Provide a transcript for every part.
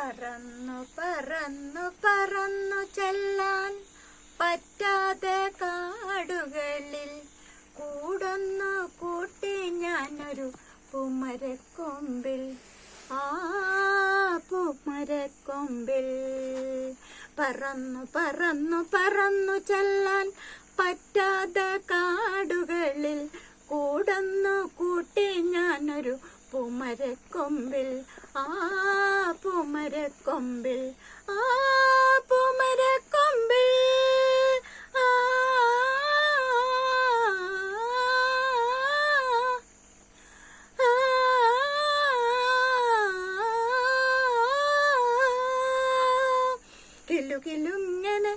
പറന്നു പറന്നു പറന്നു ചെല്ലാൻ പറ്റാതെ കാടുകളിൽ കൂടൊന്നു കൂട്ടി ഞാനൊരു പൂമരക്കൊമ്പിൽ. ആ പൂമരക്കൊമ്പിൽ പറന്നു പറന്നു പറന്നു ചെല്ലാൻ പറ്റാതെ കാടുകളിൽ കൂടൊന്നു കൂട്ടി ഞാനൊരു പൂമരക്കൊമ്പിൽ. ആ പൂമരക്കൊമ്പിൽ, ആ പൂമരക്കൊമ്പിൽ, ആ കിലുകിലുങ്ങനെ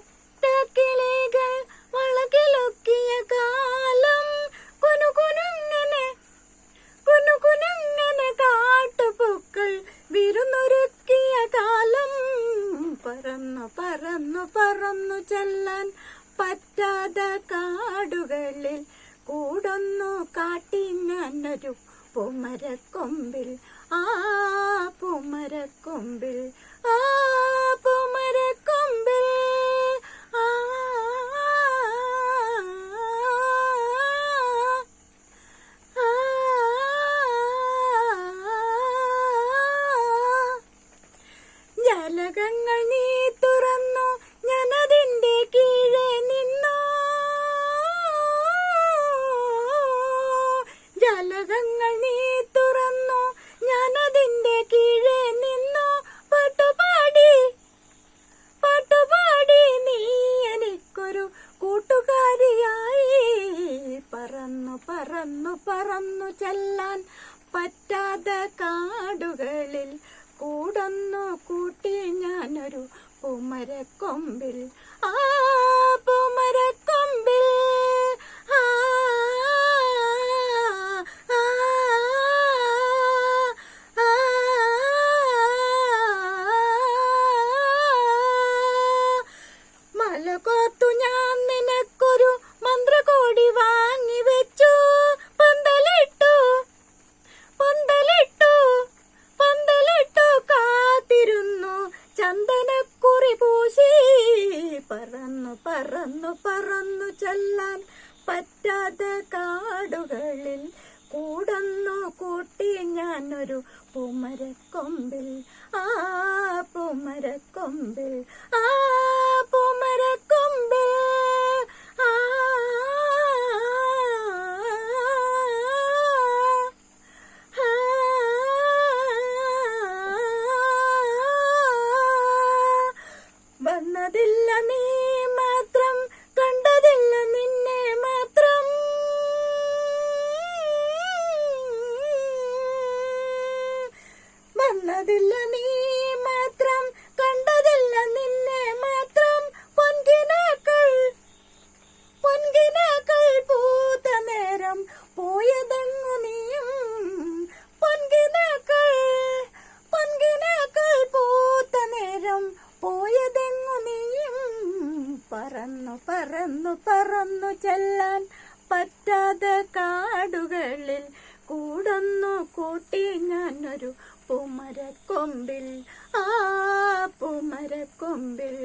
കിളികൾ വളകിലൊക്കിയ കാലം, കുനുകുനുങ്ങനെ കുനുകുനുങ്ങനെ കാട്ടുപൂക്കൾ വിരുന്നൊരുക്കിയ കാലം. പറന്നു പറന്നു പറന്നു ചെല്ലാൻ പറ്റാതെ കാടുകളിൽ കൂടൊന്നു കാട്ടി ഞാനൊരു പൂമരക്കൊമ്പിൽ. ആ പൂമരക്കൊമ്പിൽ, ആ പൂമരക്കൊമ്പിൽ, ആ ജാലകങ്ങൾ നീ തുറന്നു, ഞാനതിൻ്റെ കീഴെ നിന്നു. ജാലകങ്ങൾ നീ തുറന്നു, ഞാനതിൻ്റെ കീഴെ നിന്നു. പാട്ടുപാടി പാട്ടുപാടി നീ എനിക്കൊരു കൂട്ടുകാരിയായി. പറന്നു പറന്നു പറന്നു ചെല്ലാൻ പറ്റാതെ കാടുകളിൽ കൂടൊന്നു കൂട്ടി ഞാനൊരു പൂമരക്കൊമ്പിൽ. ആ പൂമരക്കൊമ്പിൽ, ആ മല കോർത്തു ഞാൻ നിനക്കൊരു മന്ത്രകോടി വാങ്ങി വെച്ചു. പന്തലിട്ടു പന്തലിട്ടു പന്തലിട്ടു കാത്തിരുന്നു ചന്ദനക്കുറി പൂശി. പറന്നു പറന്നു പറന്നു ചെല്ലാൻ പറ്റാതെ കാടുകളിൽ കൂടൊന്നു കൂട്ടി ഞാനൊരു പൂമരക്കൊമ്പിൽ. ആ പൂമരക്കൊമ്പിൽ, ആ പൂമരക്കൊമ്പിൽ, ആ വന്നതില്ല നീ മാത്രം, കണ്ടതില്ല നിന്നെ മാത്രം. വന്നതില്ല നീ മാത്രം, കണ്ടതില്ല നിന്നെ മാത്രം. പൊൻകിനാക്കൾ പൊൻകിനാക്കൾ പൂത്ത നേരം പോയതെങ്ങു നീയും. പൊൻകിനാക്കൾ പൊൻകിനാക്കൾ പൂത്ത നേരം പോയതെങ്ങു നീയും. പറന്നു പറന്നു പറന്നു ചെല്ലാൻ പറ്റാതെ കാടുകളിൽ കൂടൊന്നു കൂട്ടി ഞാനൊരു പൂമരക്കൊമ്പിൽ. ആ പൂമരക്കൊമ്പിൽ.